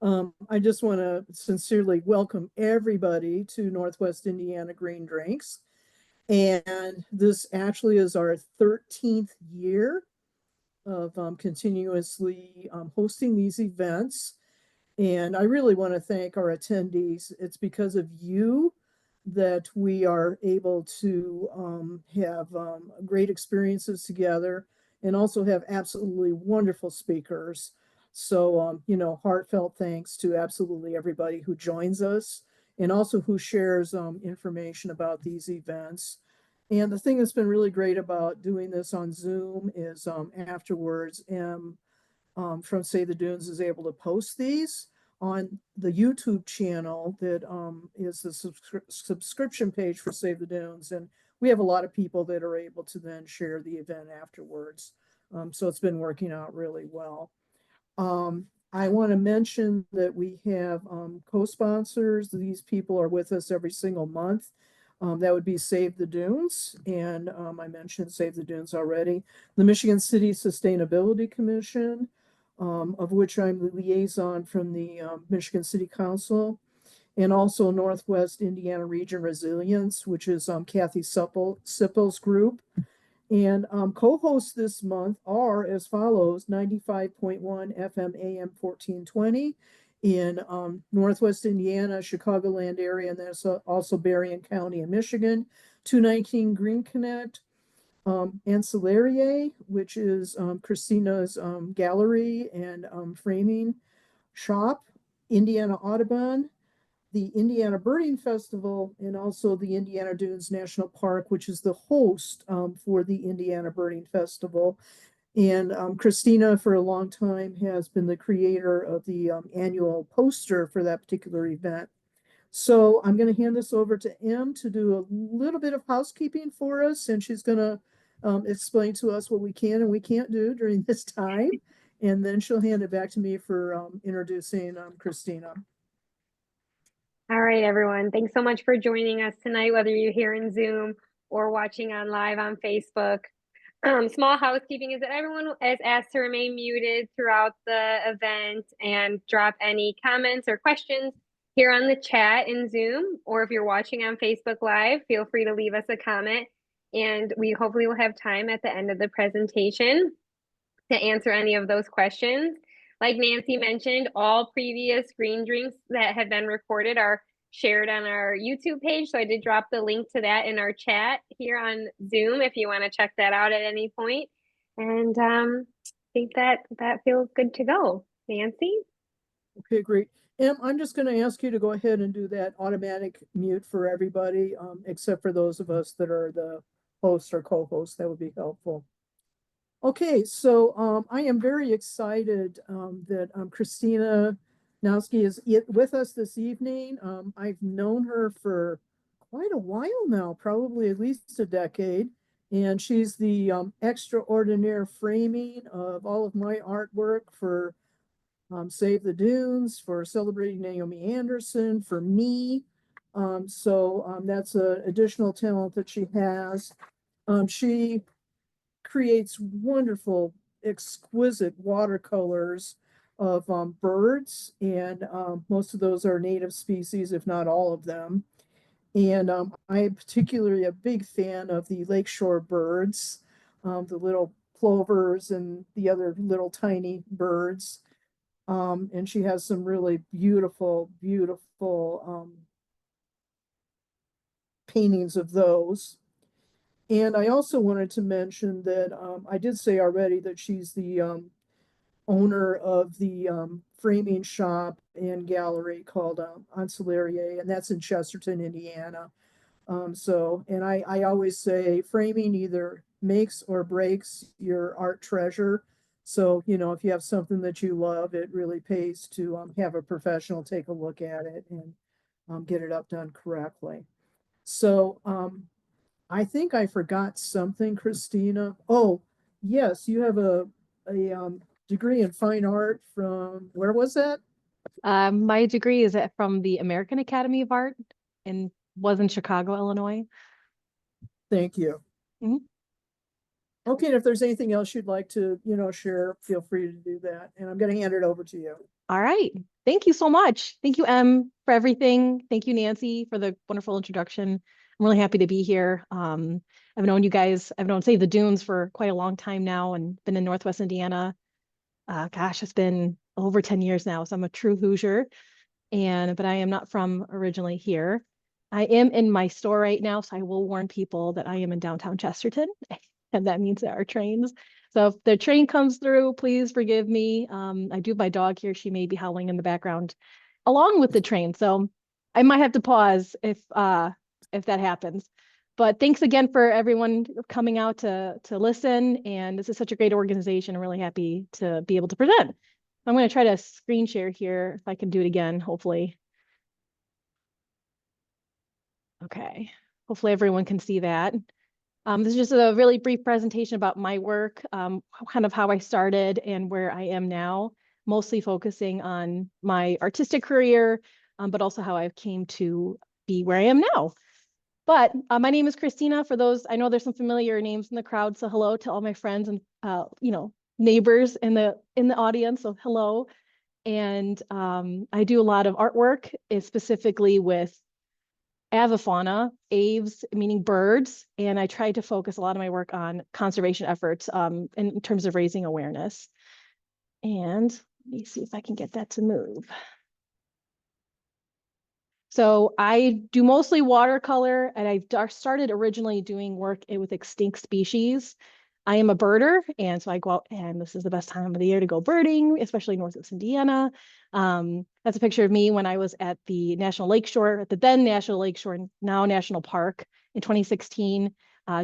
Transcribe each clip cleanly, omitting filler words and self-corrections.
I just want to sincerely welcome everybody to Northwest Indiana Green Drinks. And this actually is our 13th year of continuously hosting these events. And I really want to thank our attendees. It's because of you that we are able to have great experiences together and also have absolutely wonderful speakers. So, heartfelt thanks to absolutely everybody who joins us and also who shares information about these events. And the thing that's been really great about doing this on Zoom is afterwards, from Save the Dunes is able to post these on the YouTube channel that is the subscription page for Save the Dunes. And we have a lot of people that are able to then share the event afterwards. So it's been working out really well. I want to mention that we have co-sponsors. These people are with us every single month. That would be Save the Dunes. And I mentioned Save the Dunes already. The Michigan City Sustainability Commission, of which I'm the liaison from the Michigan City Council, and also Northwest Indiana Region Resilience, which is Kathy Sippel's group. And co-hosts this month are as follows: 95.1 FM AM 1420 in Northwest Indiana, Chicagoland area, and that's also Berrien County in Michigan. 219 Green Connect, Ancillaerie, which is Kristina's gallery and framing shop. Indiana Audubon, the Indiana Birding Festival, and also the Indiana Dunes National Park, which is the host for the Indiana Birding Festival. And Kristina, for a long time, has been the creator of the annual poster for that particular event. So I'm going to hand this over to Em to do a little bit of housekeeping for us, and she's going to explain to us what we can and we can't do during this time. And then she'll hand it back to me for introducing Kristina. All right, everyone. Thanks so much for joining us tonight, whether you're here in Zoom or watching on live on Facebook. Small housekeeping is that everyone is asked to remain muted throughout the event and drop any comments or questions here on the chat in Zoom, or if you're watching on Facebook Live, feel free to leave us a comment, and we hopefully will have time at the end of the presentation to answer any of those questions. Like Nancy mentioned, all previous green drinks that have been recorded are shared on our YouTube page. So I did drop the link to that in our chat here on Zoom if you want to check that out at any point. And I think that feels good to go. Nancy? Okay, great. Em, I'm just going to ask you to go ahead and do that automatic mute for everybody, except for those of us that are the hosts or co-hosts. That would be helpful. Okay, so I am very excited that Kristina Knowski is with us this evening. I've known her for quite a while now, probably at least a decade, and she's the extraordinaire framing of all of my artwork for Save the Dunes, for Celebrating Naomi Anderson, for me. So that's an additional talent that she has. She creates wonderful, exquisite watercolors of birds, and most of those are native species, if not all of them. And I'm particularly a big fan of the lakeshore birds, the little plovers and the other little tiny birds. And she has some really beautiful, beautiful paintings of those. And I also wanted to mention that I did say already that she's the owner of the framing shop and gallery called Ancillaerie, and that's in Chesterton, Indiana. And I always say framing either makes or breaks your art treasure. So, if you have something that you love, it really pays to have a professional take a look at it and get it up done correctly. So, I think I forgot something, Kristina. Oh, yes, you have a degree in fine art from, where was that? My degree is from the American Academy of Art and was in Chicago, Illinois. Thank you. Mhm. Okay, and if there's anything else you'd like to, share, feel free to do that. And I'm going to hand it over to you. All right. Thank you so much. Thank you, Em, for everything. Thank you, Nancy, for the wonderful introduction. I'm really happy to be here. I've known you guys, I've known Save the Dunes for quite a long time now and been in Northwest Indiana. Gosh, it's been over 10 years now. So I'm a true Hoosier, but I am not from originally here. I am in my store right now, so I will warn people that I am in downtown Chesterton, and that means there are trains. So if the train comes through, please forgive me. I do have my dog here. She may be howling in the background along with the train. So I might have to pause if that happens. But thanks again for everyone coming out to listen. And this is such a great organization. I'm really happy to be able to present. I'm going to try to screen share here if I can do it again, hopefully. Okay. Hopefully everyone can see that. This is just a really brief presentation about my work, kind of how I started and where I am now, mostly focusing on my artistic career, but also how I came to be where I am now. But my name is Kristina. For those, I know there's some familiar names in the crowd, so hello to all my friends and neighbors in the audience. So hello, and I do a lot of artwork, specifically with avifauna, aves meaning birds, and I try to focus a lot of my work on conservation efforts in terms of raising awareness. And let me see if I can get that to move. So I do mostly watercolor, and I started originally doing work with extinct species. I am a birder, and so I go out, and this is the best time of the year to go birding, especially Northwest Indiana. That's a picture of me when I was at the National Lakeshore, at the then National Lakeshore, now National Park in 2016,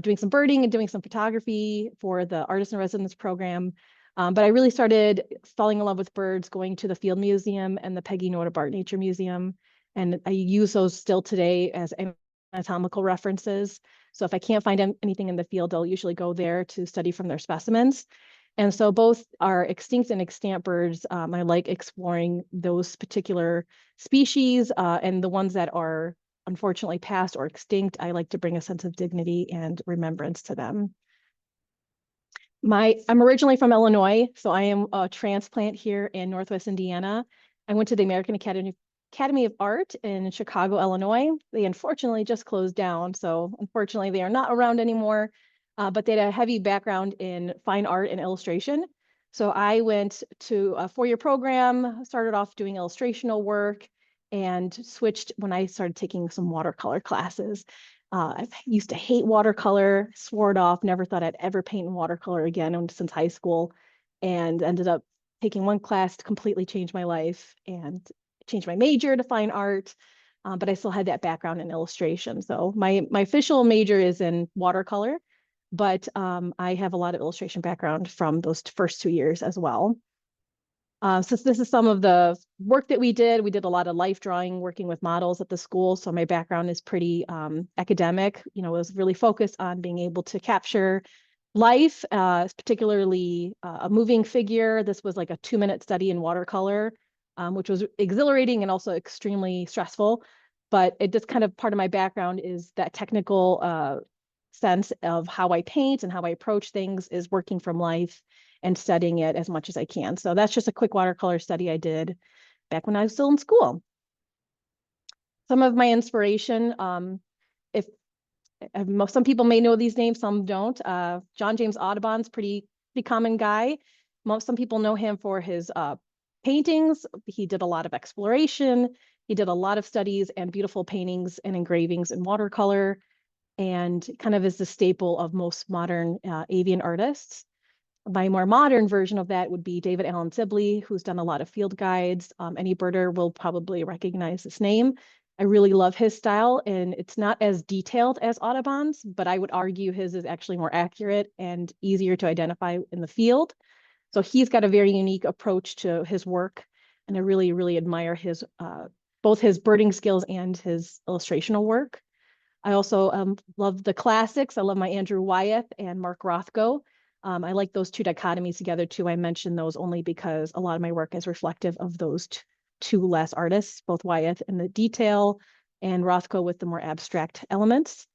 doing some birding and doing some photography for the Artist in Residence program. But I really started falling in love with birds, going to the Field Museum and the Peggy Notabart Nature Museum. And I use those still today as anatomical references. So if I can't find anything in the field, I'll usually go there to study from their specimens. And so both are extinct and extant birds. I like exploring those particular species, and the ones that are unfortunately past or extinct, I like to bring a sense of dignity and remembrance to them. I'm originally from Illinois, so I am a transplant here in Northwest Indiana. I went to the American Academy of Art in Chicago, Illinois. They unfortunately just closed down, so unfortunately they are not around anymore, but they had a heavy background in fine art and illustration. So I went to a four-year program, started off doing illustrational work, and switched when I started taking some watercolor classes. I used to hate watercolor, swore it off, never thought I'd ever paint in watercolor again since high school, and ended up taking one class to completely change my life and changed my major to fine art, but I still had that background in illustration. So my official major is in watercolor, but I have a lot of illustration background from those first 2 years as well. So this is some of the work that we did. We did a lot of life drawing, working with models at the school. So my background is pretty academic. It was really focused on being able to capture life, particularly a moving figure. This was like a 2-minute study in watercolor, which was exhilarating and also extremely stressful. But it just kind of part of my background is that technical sense of how I paint and how I approach things is working from life and studying it as much as I can. So that's just a quick watercolor study I did back when I was still in school. Some of my inspiration, if some people may know these names, some don't. John James Audubon's pretty common guy. Some people know him for his paintings. He did a lot of exploration. He did a lot of studies and beautiful paintings and engravings in watercolor, and kind of is the staple of most modern avian artists. My more modern version of that would be David Allen Sibley, who's done a lot of field guides. Any birder will probably recognize this name. I really love his style, and it's not as detailed as Audubon's, but I would argue his is actually more accurate and easier to identify in the field. So he's got a very unique approach to his work, and I really, really admire his both his birding skills and his illustrational work. I also love the classics. I love my Andrew Wyeth and Mark Rothko. I like those two dichotomies together too. I mention those only because a lot of my work is reflective of those two last artists, both Wyeth in the detail and Rothko with the more abstract elements.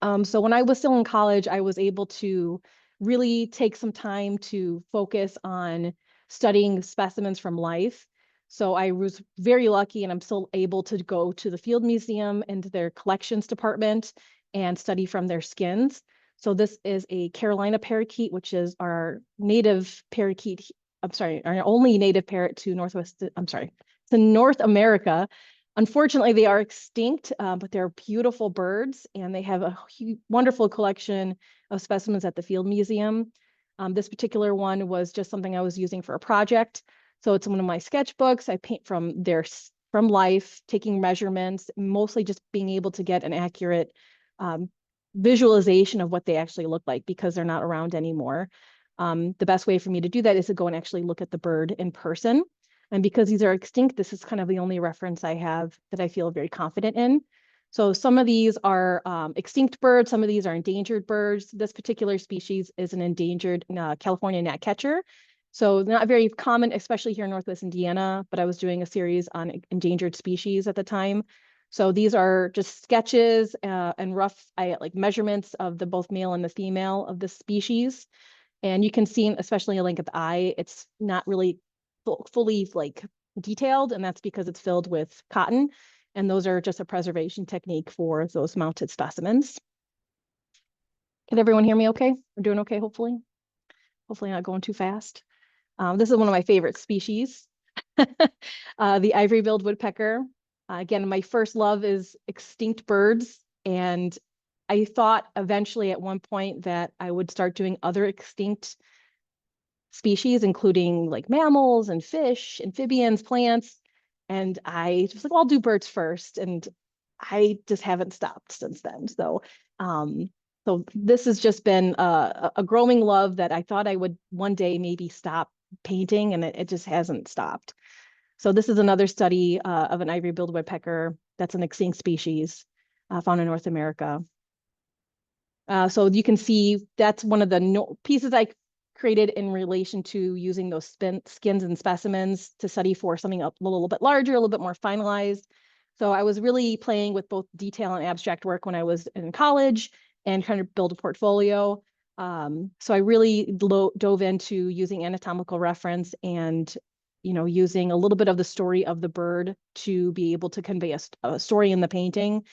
So when I was still in college, I was able to really take some time to focus on studying specimens from life. So I was very lucky, and I'm still able to go to the Field Museum and their collections department and study from their skins. So this is a Carolina parakeet, which is our native parakeet. I'm sorry, our only native parrot to to North America. Unfortunately, they are extinct, but they're beautiful birds, and they have a wonderful collection of specimens at the Field Museum. This particular one was just something I was using for a project. So it's one of my sketchbooks. I paint from life, taking measurements, mostly just being able to get an accurate visualization of what they actually look like because they're not around anymore. The best way for me to do that is to go and actually look at the bird in person. And because these are extinct, this is kind of the only reference I have that I feel very confident in. So some of these are extinct birds, some of these are endangered birds. This particular species is an endangered California gnatcatcher. So not very common, especially here in Northwest Indiana, but I was doing a series on endangered species at the time. So these are just sketches and rough like measurements of the both male and the female of the species. And you can see, especially a link at the eye, it's not really fully like detailed, and that's because it's filled with cotton. And those are just a preservation technique for those mounted specimens. Can everyone hear me okay? We're doing okay, hopefully. Hopefully not going too fast. This is one of my favorite species, the ivory-billed woodpecker. Again, my first love is extinct birds, and I thought eventually at one point that I would start doing other extinct species, including like mammals and fish, amphibians, plants. And I was like, well, I'll do birds first. And I just haven't stopped since then. So this has just been a growing love that I thought I would one day maybe stop painting, and it just hasn't stopped. So this is another study of an ivory-billed woodpecker that's an extinct species found in North America. So you can see that's one of the pieces I created in relation to using those skins and specimens to study for something a little bit larger, a little bit more finalized. So I was really playing with both detail and abstract work when I was in college and trying to build a portfolio. So I really dove into using anatomical reference and using a little bit of the story of the bird to be able to convey a story in the painting.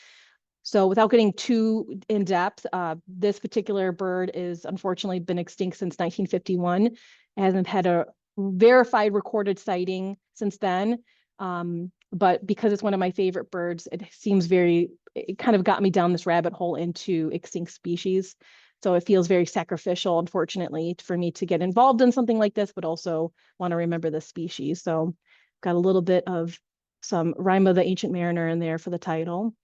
So without getting too in depth, this particular bird is unfortunately been extinct since 1951. It hasn't had a verified recorded sighting since then. But because it's one of my favorite birds, it kind of got me down this rabbit hole into extinct species. So it feels very sacrificial, unfortunately, for me to get involved in something like this, but also want to remember the species. So got a little bit of some Rhyme of the Ancient Mariner in there for the title.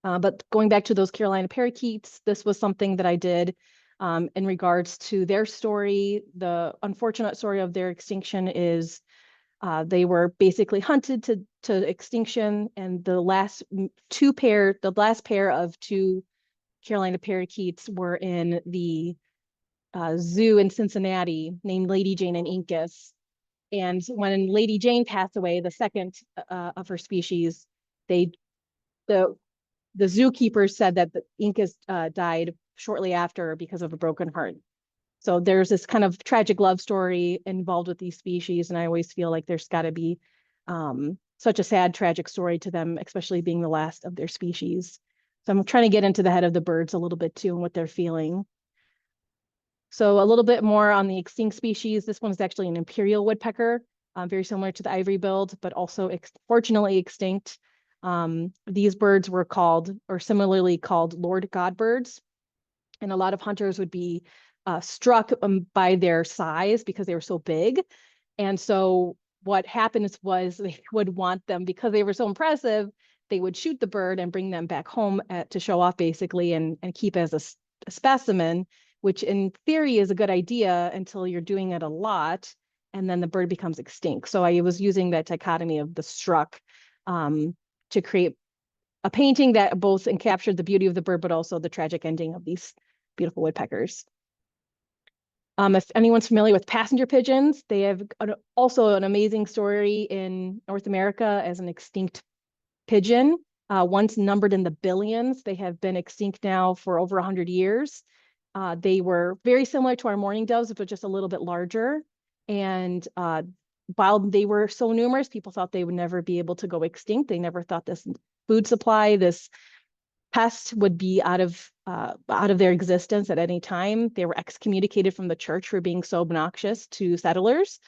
But going back to those Carolina parakeets, this was something that I did in regards to their story. The unfortunate story of their extinction is they were basically hunted to extinction, and the last pair of two Carolina parakeets were in the zoo in Cincinnati named Lady Jane and Incus. And when Lady Jane passed away, the second of her species, the zookeeper said that the Incus died shortly after because of a broken heart. So there's this kind of tragic love story involved with these species, and I always feel like there's got to be such a sad, tragic story to them, especially being the last of their species. So I'm trying to get into the head of the birds a little bit too and what they're feeling. So a little bit more on the extinct species. This one is actually an imperial woodpecker, very similar to the ivory-billed, but also fortunately extinct. These birds were called, or similarly called, Lord God birds. And a lot of hunters would be struck by their size because they were so big. And so what happened was they would want them, because they were so impressive, they would shoot the bird and bring them back home to show off, basically, and keep as a specimen, which in theory is a good idea until you're doing it a lot, and then the bird becomes extinct. So I was using that dichotomy of the struck to create a painting that both captured the beauty of the bird, but also the tragic ending of these beautiful woodpeckers. If anyone's familiar with passenger pigeons, they have also an amazing story in North America as an extinct pigeon. Once numbered in the billions, they have been extinct now for over 100 years. They were very similar to our mourning doves, but just a little bit larger. And while they were so numerous, people thought they would never be able to go extinct. They never thought this food supply, this pest would be out of their existence at any time. They were excommunicated from the church for being so obnoxious to settlers.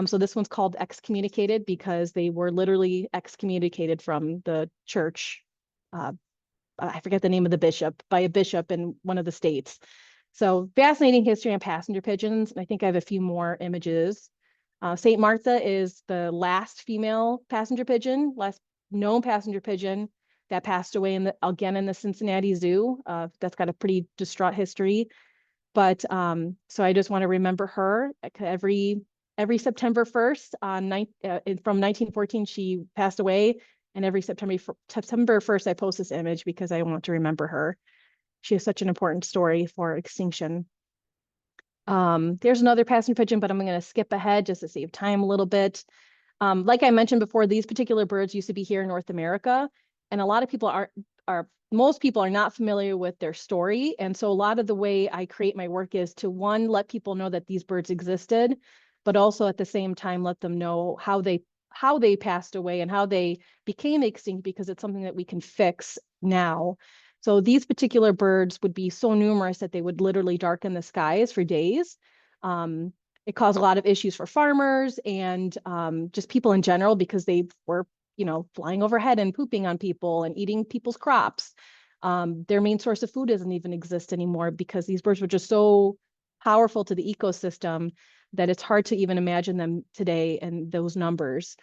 So this one's called excommunicated because they were literally excommunicated from the church. I forget the name of the bishop, by a bishop in one of the states. So fascinating history on passenger pigeons. And I think I have a few more images. St. Martha is the last female passenger pigeon, last known passenger pigeon that passed away again in the Cincinnati Zoo. That's got a pretty distraught history. But so I just want to remember her. Every September 1st from 1914, she passed away. And every September 1st, I post this image because I want to remember her. She has such an important story for extinction. There's another passenger pigeon, but I'm going to skip ahead just to save time a little bit. Like I mentioned before, these particular birds used to be here in North America, and a lot of people most people are not familiar with their story. And so a lot of the way I create my work is to, one, let people know that these birds existed, but also at the same time, let them know how they passed away and how they became extinct, because it's something that we can fix now. So these particular birds would be so numerous that they would literally darken the skies for days. It caused a lot of issues for farmers and just people in general, because they were, flying overhead and pooping on people and eating people's crops. Their main source of food doesn't even exist anymore because these birds were just so powerful to the ecosystem that it's hard to even imagine them today and those numbers.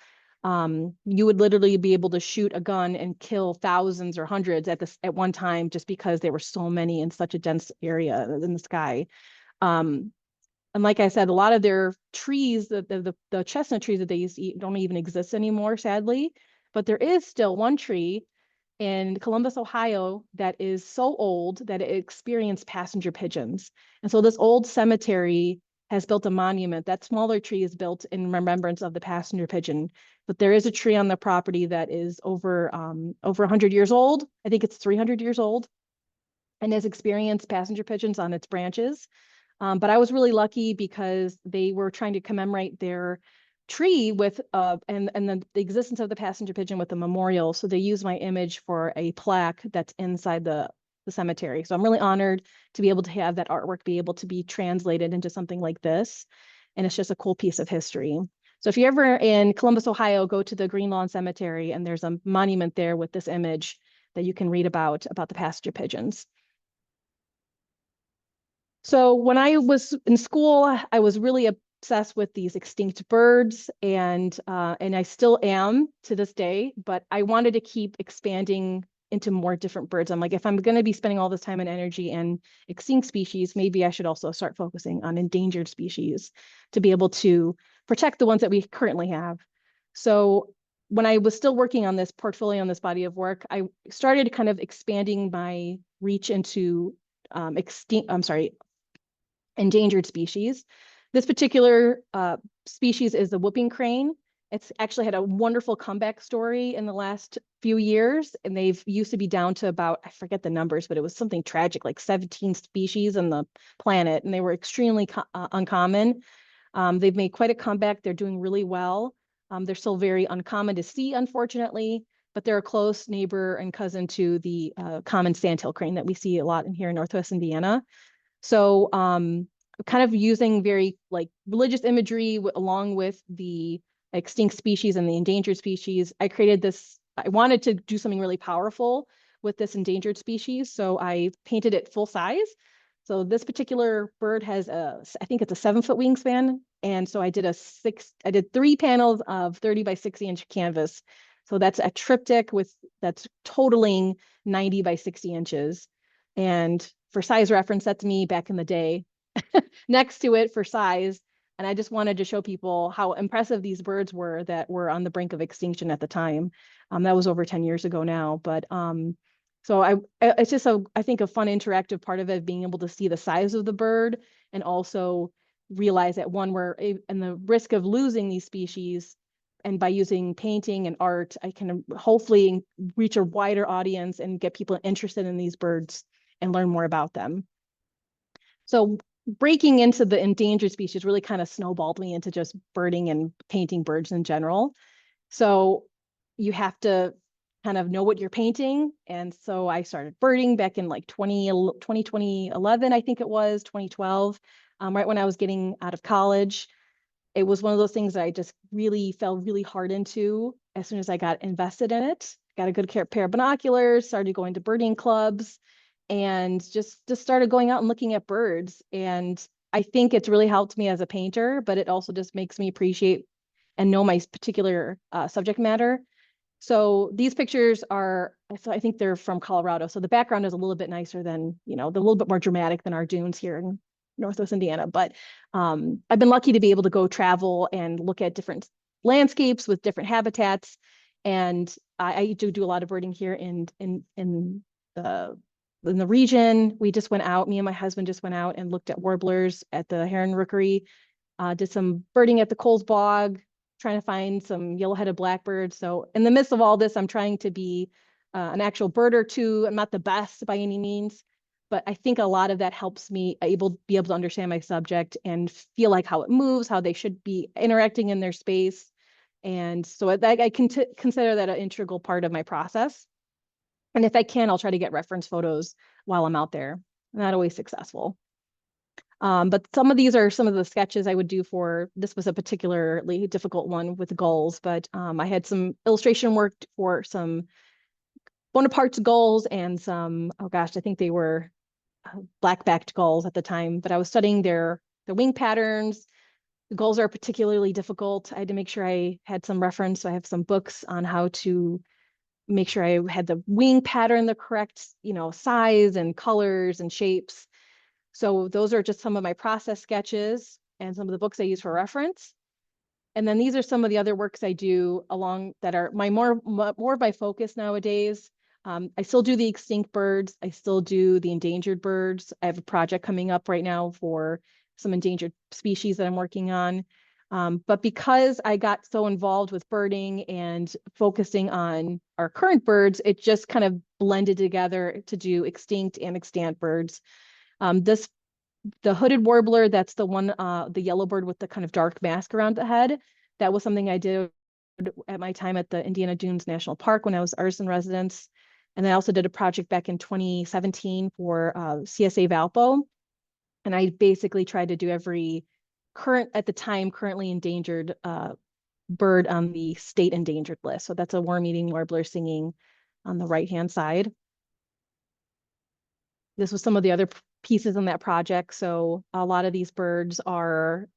You would literally be able to shoot a gun and kill thousands or hundreds at one time, just because there were so many in such a dense area in the sky. And like I said, a lot of their trees, the chestnut trees that they used to eat, don't even exist anymore, sadly. But there is still one tree in Columbus, Ohio, that is so old that it experienced passenger pigeons. And so this old cemetery has built a monument. That smaller tree is built in remembrance of the passenger pigeon. But there is a tree on the property that is over 100 years old. I think it's 300 years old, and has experienced passenger pigeons on its branches. But I was really lucky because they were trying to commemorate their tree with and the existence of the passenger pigeon with a memorial. So they used my image for a plaque that's inside the cemetery. So I'm really honored to be able to have that artwork be able to be translated into something like this. And it's just a cool piece of history. So if you're ever in Columbus, Ohio, go to the Green Lawn Cemetery, and there's a monument there with this image that you can read about the passenger pigeons. So when I was in school, I was really obsessed with these extinct birds, and I still am to this day, but I wanted to keep expanding into more different birds. I'm like, if I'm going to be spending all this time and energy in extinct species, maybe I should also start focusing on endangered species to be able to protect the ones that we currently have. So when I was still working on this portfolio, on this body of work, I started kind of expanding my reach into endangered species. This particular species is the whooping crane. It's actually had a wonderful comeback story in the last few years, and they've used to be down to about, I forget the numbers, but it was something tragic, like 17 species on the planet, and they were extremely uncommon. They've made quite a comeback. They're doing really well. They're still very uncommon to see, unfortunately, but they're a close neighbor and cousin to the common sandhill crane that we see a lot in here in Northwest Indiana. So kind of using very like religious imagery along with the extinct species and the endangered species, I wanted to do something really powerful with this endangered species. So I painted it full size. So this particular bird has I think it's a 7-foot wingspan. And so I did I did 3 panels of 30 by 60 inch canvas. So that's a triptych that's totaling 90 by 60 inches. And for size reference, that's me back in the day next to it for size. And I just wanted to show people how impressive these birds were that were on the brink of extinction at the time. That was over 10 years ago now. But so it's just I think a fun interactive part of it, being able to see the size of the bird and also realize that we're in the risk of losing these species. And by using painting and art, I can hopefully reach a wider audience and get people interested in these birds and learn more about them. So breaking into the endangered species really kind of snowballed me into just birding and painting birds in general. So you have to kind of know what you're painting. And so I started birding back in like 2011, I think it was 2012, right when I was getting out of college. It was one of those things that I just really fell really hard into as soon as I got invested in it. Got a good pair of binoculars, started going to birding clubs, and just started going out and looking at birds. And I think it's really helped me as a painter, but it also just makes me appreciate and know my particular subject matter. So these pictures are, so I think they're from Colorado. So the background is a little bit nicer than, they're a little bit more dramatic than our dunes here in Northwest Indiana. But I've been lucky to be able to go travel and look at different landscapes with different habitats. And I do a lot of birding here in the region. We just went out, me and my husband just went out and looked at warblers at the Heron Rookery, did some birding at the Coles Bog, trying to find some yellow-headed blackbirds. So in the midst of all this, I'm trying to be an actual birder too. I'm not the best by any means, but I think a lot of that helps me be able to understand my subject and feel like how it moves, how they should be interacting in their space. And so I can consider that an integral part of my process. And if I can, I'll try to get reference photos while I'm out there. Not always successful. But some of these are some of the sketches I would do for, this was a particularly difficult one with gulls, but I had some illustration work for some Bonaparte's gulls and some, oh gosh, I think they were black-backed gulls at the time, but I was studying their wing patterns. The gulls are particularly difficult. I had to make sure I had some reference. So I have some books on how to make sure I had the wing pattern, the correct, size and colors and shapes. So those are just some of my process sketches and some of the books I use for reference. And then these are some of the other works I do along that are my more of my focus nowadays. I still do the extinct birds. I still do the endangered birds. I have a project coming up right now for some endangered species that I'm working on. But because I got so involved with birding and focusing on our current birds, it just kind of blended together to do extinct and extant birds. The hooded warbler, that's the one, the yellow bird with the kind of dark mask around the head. That was something I did at my time at the Indiana Dunes National Park when I was artist in residence. And I also did a project back in 2017 for CSA Valpo. And I basically tried to do every currently endangered bird on the state endangered list. So that's a worm-eating warbler singing on the right-hand side. This was some of the other pieces in that project. So a lot of these birds are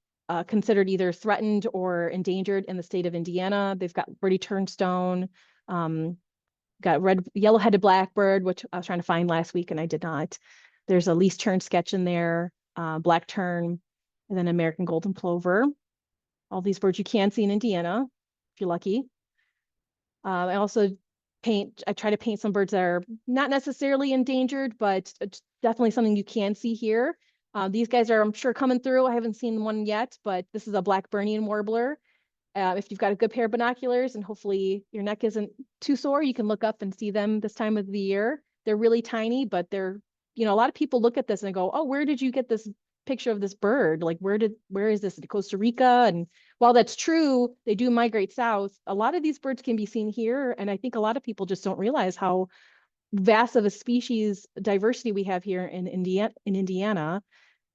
considered either threatened or endangered in the state of Indiana. They've got birdie turnstone, got yellow-headed blackbird, which I was trying to find last week and I did not. There's a least tern sketch in there, black tern, and then American golden plover. All these birds you can see in Indiana, if you're lucky. I also I try to paint some birds that are not necessarily endangered, but it's definitely something you can see here. These guys are, I'm sure, coming through. I haven't seen one yet, but this is a Blackburnian warbler. If you've got a good pair of binoculars and hopefully your neck isn't too sore, you can look up and see them this time of the year. They're really tiny, but they're, a lot of people look at this and go, oh, where did you get this picture of this bird? Like, where is this? Costa Rica? And while that's true, they do migrate south. A lot of these birds can be seen here. And I think a lot of people just don't realize how vast of a species diversity we have here in Indiana.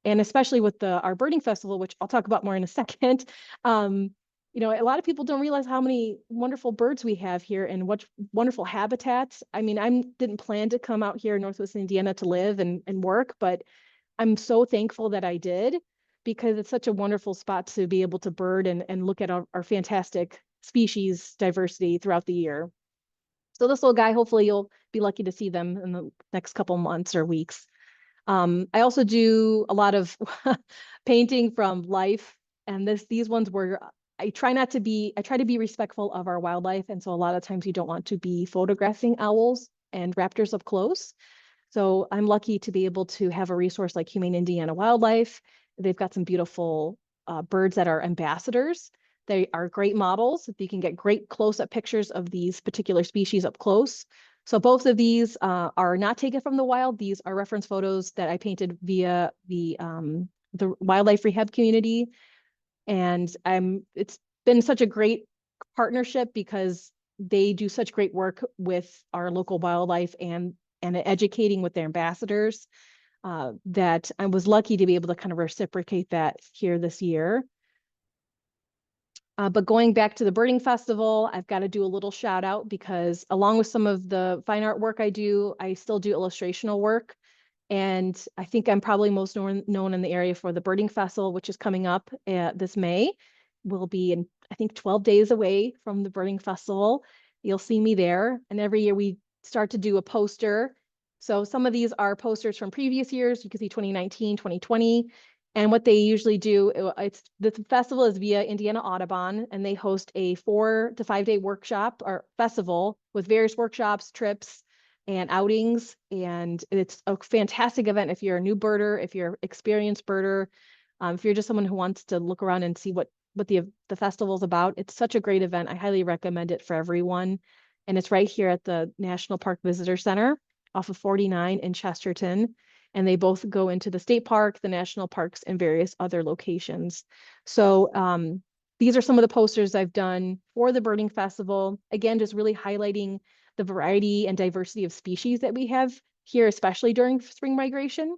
And especially with our birding festival, which I'll talk about more in a second. A lot of people don't realize how many wonderful birds we have here and what wonderful habitats. I mean, I didn't plan to come out here in Northwest Indiana to live and work, but I'm so thankful that I did, because it's such a wonderful spot to be able to bird and look at our fantastic species diversity throughout the year. So this little guy, hopefully you'll be lucky to see them in the next couple months or weeks. I also do a lot of painting from life, and these ones were, I try to be respectful of our wildlife. And so a lot of times you don't want to be photographing owls and raptors up close. So I'm lucky to be able to have a resource like Humane Indiana Wildlife. They've got some beautiful birds that are ambassadors. They are great models. You can get great close-up pictures of these particular species up close. So both of these are not taken from the wild. These are reference photos that I painted via the the wildlife rehab community. And it's been such a great partnership because they do such great work with our local wildlife and educating with their ambassadors, that I was lucky to be able to kind of reciprocate that here this year. But going back to the birding festival, I've got to do a little shout out because along with some of the fine art work I do, I still do illustrational work. And I think I'm probably most known in the area for the birding festival, which is coming up this May. We'll be in, I think, 12 days away from the birding festival. You'll see me there. And every year we start to do a poster. So some of these are posters from previous years. You can see 2019, 2020. And what they usually do, the festival is via Indiana Audubon, and they host a 4 to 5 day workshop or festival with various workshops, trips, and outings. And it's a fantastic event if you're a new birder, if you're an experienced birder, if you're just someone who wants to look around and see what the festival's about. It's such a great event. I highly recommend it for everyone. And it's right here at the National Park Visitor Center off of 49 in Chesterton. And they both go into the state park, the national parks, and various other locations. So these are some of the posters I've done for the birding festival. Again, just really highlighting the variety and diversity of species that we have here, especially during spring migration.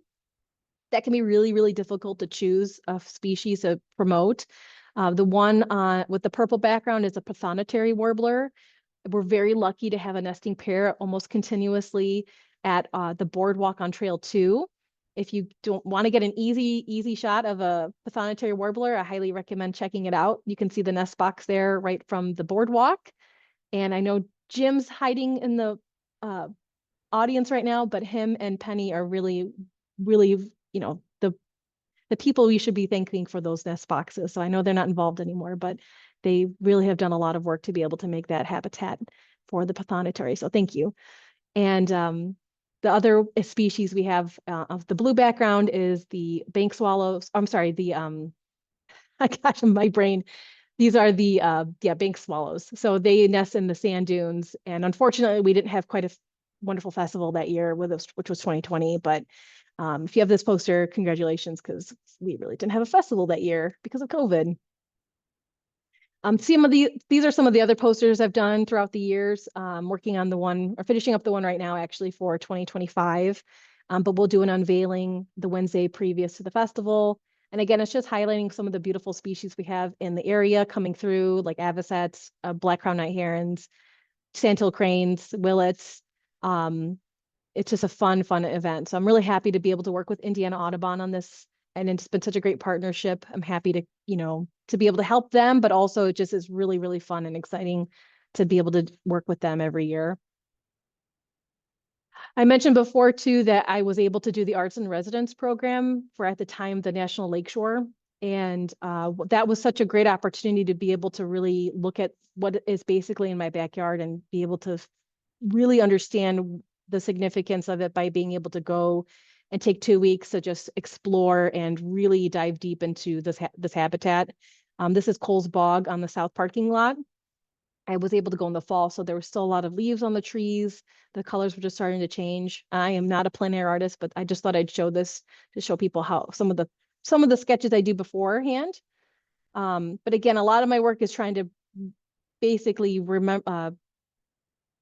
That can be really, really difficult to choose a species to promote. The one with the purple background is a prothonotary warbler. We're very lucky to have a nesting pair almost continuously at the boardwalk on Trail 2. If you don't want to get an easy shot of a prothonotary warbler, I highly recommend checking it out. You can see the nest box there right from the boardwalk. And I know Jim's hiding in the audience right now, but him and Penny are really, really, the people we should be thanking for those nest boxes. So I know they're not involved anymore, but they really have done a lot of work to be able to make that habitat for the prothonotary. So thank you. And the other species we have of the blue background is the bank swallows. I'm sorry, I got my brain. These are the bank swallows. So they nest in the sand dunes. And unfortunately, we didn't have quite a wonderful festival that year with us, which was 2020. But if you have this poster, congratulations, because we really didn't have a festival that year because of COVID. These are some of the other posters I've done throughout the years. Working on the one, or finishing up the one right now, actually, for 2025. But we'll do an unveiling the Wednesday previous to the festival. And again, it's just highlighting some of the beautiful species we have in the area coming through, like avocets, black crowned night herons, sandhill cranes, willets. It's just a fun event. So I'm really happy to be able to work with Indiana Audubon on this. And it's been such a great partnership. I'm happy to, to be able to help them, but also it just is really, really fun and exciting to be able to work with them every year. I mentioned before too that I was able to do the Arts in Residence program for, at the time, the National Lakeshore. And that was such a great opportunity to be able to really look at what is basically in my backyard and be able to really understand the significance of it by being able to go and take 2 weeks to just explore and really dive deep into this habitat. This is Cole's Bog on the south parking lot. I was able to go in the fall, so there was still a lot of leaves on the trees. The colors were just starting to change. I am not a plein air artist, but I just thought I'd show this to show people how some of the sketches I do beforehand. But again, a lot of my work is trying to basically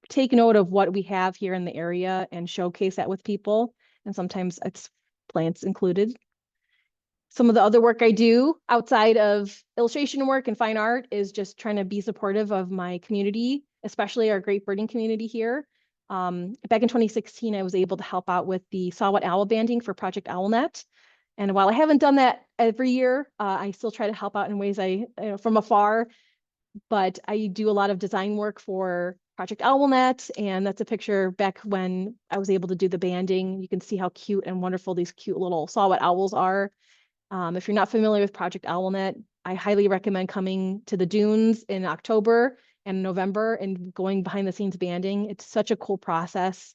take note of what we have here in the area and showcase that with people. And sometimes it's plants included. Some of the other work I do outside of illustration work and fine art is just trying to be supportive of my community, especially our great birding community here. Back in 2016, I was able to help out with the Saw-Whet Owl banding for Project Owlnet. And while I haven't done that every year, I still try to help out in ways from afar. But I do a lot of design work for Project Owlnet, and that's a picture back when I was able to do the banding. You can see how cute and wonderful these cute little saw-whet owls are. If you're not familiar with Project Owlnet, I highly recommend coming to the dunes in October and November and going behind the scenes banding. It's such a cool process.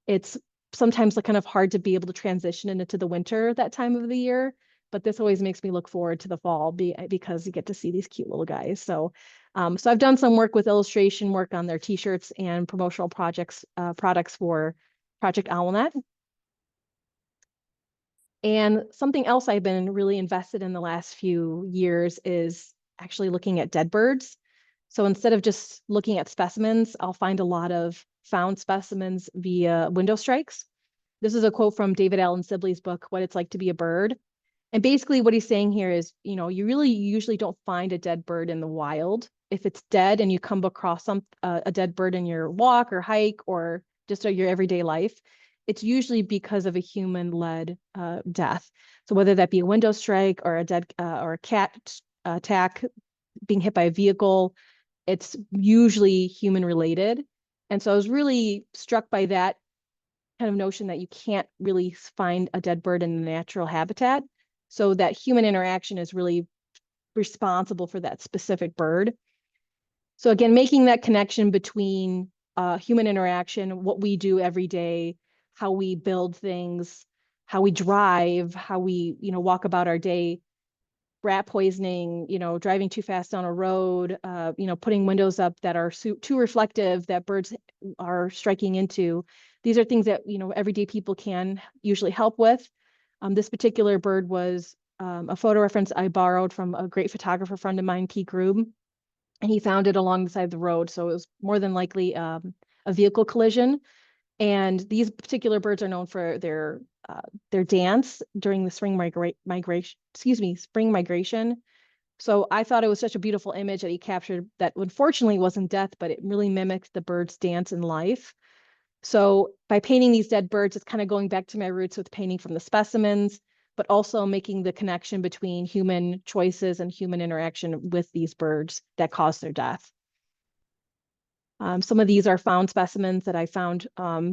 It's sometimes kind of hard to be able to transition into the winter that time of the year, but this always makes me look forward to the fall because you get to see these cute little guys. So I've done some work with illustration work on their t-shirts and promotional products for Project Owlnet. And something else I've been really invested in the last few years is actually looking at dead birds. So instead of just looking at specimens, I'll find a lot of found specimens via window strikes. This is a quote from David Allen Sibley's book, What It's Like to Be a Bird. And basically what he's saying here is, you really usually don't find a dead bird in the wild. If it's dead and you come across a dead bird in your walk or hike or just your everyday life, it's usually because of a human-led death. So whether that be a window strike or a dead or a cat attack, being hit by a vehicle, it's usually human related. And so I was really struck by that kind of notion that you can't really find a dead bird in the natural habitat. So that human interaction is really responsible for that specific bird. So again, making that connection between human interaction, what we do every day, how we build things, how we drive, how we, walk about our day, rat poisoning, driving too fast down a road, putting windows up that are too reflective that birds are striking into. These are things that, everyday people can usually help with. This particular bird was a photo reference I borrowed from a great photographer friend of mine, Pete Grube, and he found it along the side of the road. So it was more than likely a vehicle collision. And these particular birds are known for their dance during the spring migration. Spring migration. So I thought it was such a beautiful image that he captured that unfortunately wasn't death, but it really mimicked the bird's dance in life. So by painting these dead birds, it's kind of going back to my roots with painting from the specimens, but also making the connection between human choices and human interaction with these birds that caused their death. Some of these are found specimens that I found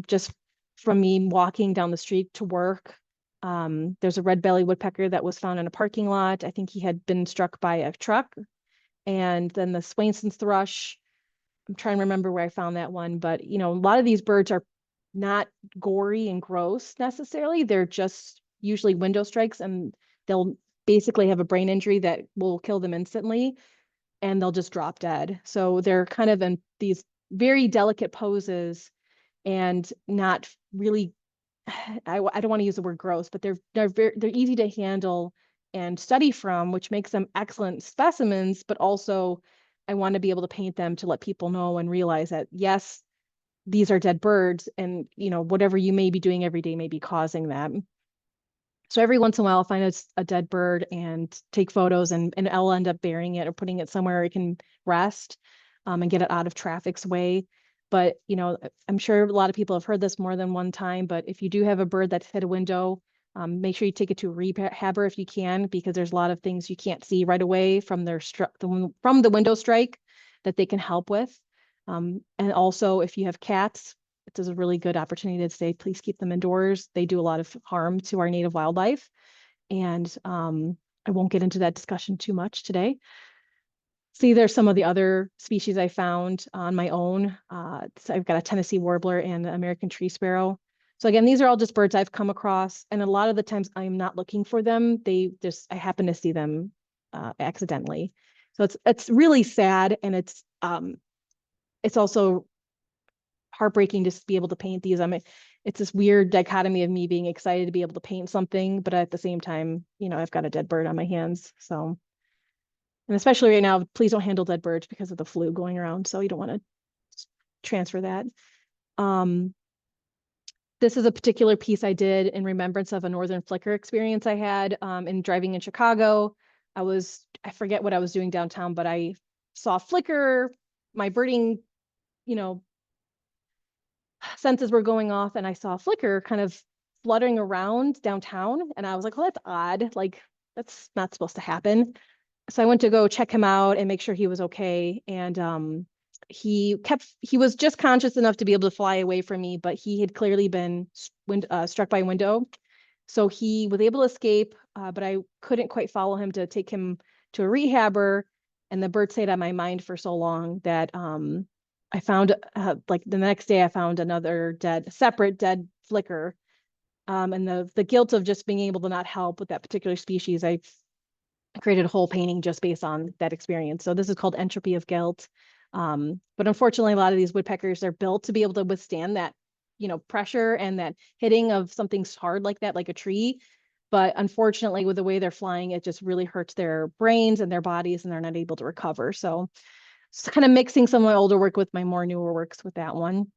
just from me walking down the street to work. There's a red-bellied woodpecker that was found in a parking lot. I think he had been struck by a truck. And then the Swainson's thrush. I'm trying to remember where I found that one, but a lot of these birds are not gory and gross necessarily. They're just usually window strikes, and they'll basically have a brain injury that will kill them instantly, and they'll just drop dead. So they're kind of in these very delicate poses and not really, I don't want to use the word gross, but they're easy to handle and study from, which makes them excellent specimens, but also I want to be able to paint them to let people know and realize that, yes, these are dead birds, and whatever you may be doing every day may be causing them. So every once in a while, I'll find a dead bird and take photos, and I'll end up burying it or putting it somewhere it can rest and get it out of traffic's way. But, I'm sure a lot of people have heard this more than one time, but if you do have a bird that's hit a window, make sure you take it to a rehabber if you can, because there's a lot of things you can't see right away from from the window strike that they can help with. And also, if you have cats, it is a really good opportunity to say, please keep them indoors. They do a lot of harm to our native wildlife. And I won't get into that discussion too much today. See, there's some of the other species I found on my own. So I've got a Tennessee warbler and an American tree sparrow. So again, these are all just birds I've come across. And a lot of the times I'm not looking for them. I happen to see them accidentally. So it's really sad. And it's also heartbreaking to be able to paint these. It's this weird dichotomy of me being excited to be able to paint something, but at the same time, I've got a dead bird on my hands. So, and especially right now, please don't handle dead birds because of the flu going around. So you don't want to transfer that. This is a particular piece I did in remembrance of a northern flicker experience I had in driving in Chicago. I forget what I was doing downtown, but I saw a flicker, my birding, senses were going off, and I saw a flicker kind of fluttering around downtown. And I was like, well, that's odd. Like, that's not supposed to happen. So I went to go check him out and make sure he was okay. And he was just conscious enough to be able to fly away from me, but he had clearly been struck by a window. So he was able to escape, but I couldn't quite follow him to take him to a rehabber. And the bird stayed on my mind for so long that I found like the next day I found another separate dead flicker. And the guilt of just being able to not help with that particular species, I created a whole painting just based on that experience. So this is called Entropy of Guilt. But unfortunately, a lot of these woodpeckers are built to be able to withstand that, pressure and that hitting of something hard like that, like a tree. But unfortunately, with the way they're flying, it just really hurts their brains and their bodies, and they're not able to recover. So it's kind of mixing some of my older work with my more newer works with that one.